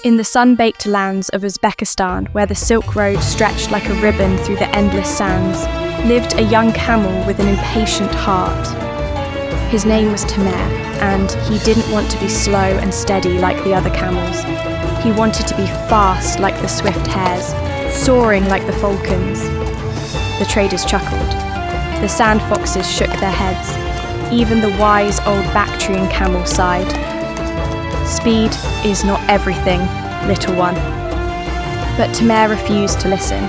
In the sun-baked lands of Uzbekistan, where the Silk Road stretched like a ribbon through the endless sands, lived a young camel with an impatient heart. His name was Tamer, and he didn't want to be slow and steady like the other camels. He wanted to be fast like the swift hares, soaring like the falcons. The traders chuckled. The sand foxes shook their heads. Even the wise old Bactrian camel sighed. Speed is not everything, little one. But Tamer refused to listen.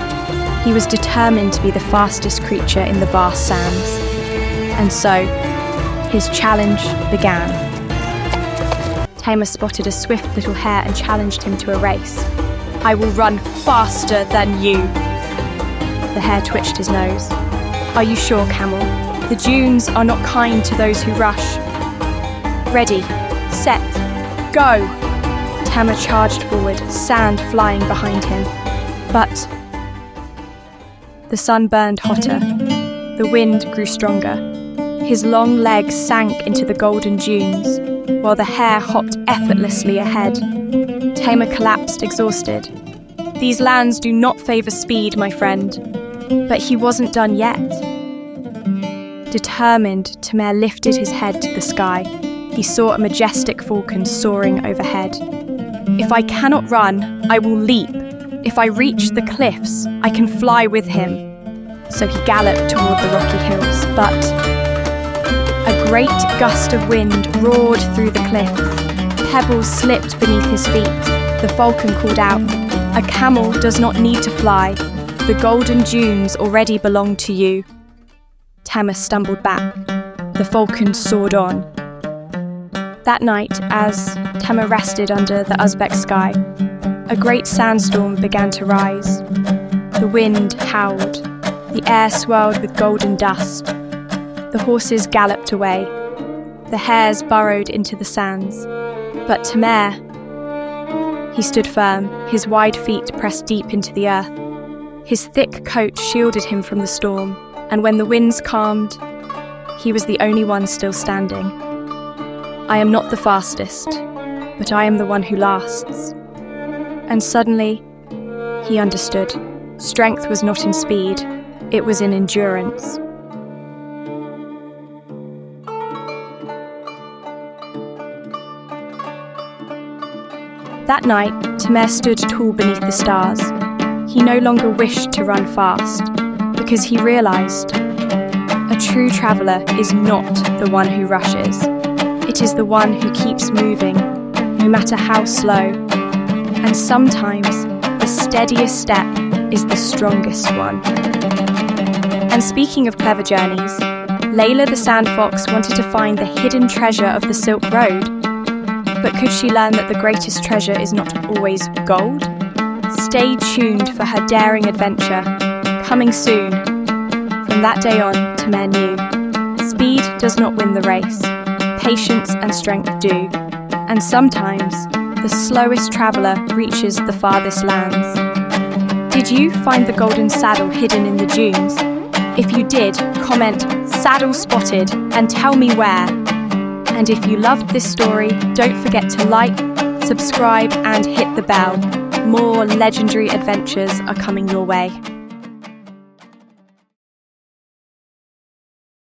He was determined to be the fastest creature in the vast sands. And so, his challenge began. Tamer spotted a swift little hare and challenged him to a race. "I will run faster than you." The hare twitched his nose. "Are you sure, camel? The dunes are not kind to those who rush." "Ready, set, go!" Tamer charged forward, sand flying behind him. But the sun burned hotter. The wind grew stronger. His long legs sank into the golden dunes, while the hare hopped effortlessly ahead. Tamer collapsed, exhausted. These lands do not favour speed, my friend. But he wasn't done yet. Determined, Tamer lifted his head to the sky. He saw a majestic falcon soaring overhead. "If I cannot run, I will leap. If I reach the cliffs, I can fly with him." So he galloped toward the rocky hills, but a great gust of wind roared through the cliffs. Pebbles slipped beneath his feet. The falcon called out, "A camel does not need to fly. The golden dunes already belong to you." Tamer stumbled back. The falcon soared on. That night, as Tamer rested under the Uzbek sky, a great sandstorm began to rise. The wind howled. The air swirled with golden dust. The horses galloped away. The hares burrowed into the sands. But Tamer, he stood firm, his wide feet pressed deep into the earth. His thick coat shielded him from the storm, and when the winds calmed, he was the only one still standing. "I am not the fastest, but I am the one who lasts." And suddenly, he understood. Strength was not in speed, it was in endurance. That night, Tamer stood tall beneath the stars. He no longer wished to run fast, because he realized a true traveler is not the one who rushes. It is the one who keeps moving, no matter how slow. And sometimes, the steadiest step is the strongest one. And speaking of clever journeys, Layla the sand fox wanted to find the hidden treasure of the Silk Road. But could she learn that the greatest treasure is not always gold? Stay tuned for her daring adventure, coming soon. From that day on, Tamer knew. Speed does not win the race. Patience and strength do. And sometimes, the slowest traveller reaches the farthest lands. Did you find the golden saddle hidden in the dunes? If you did, comment "saddle spotted" and tell me where. And if you loved this story, don't forget to like, subscribe and hit the bell. More legendary adventures are coming your way.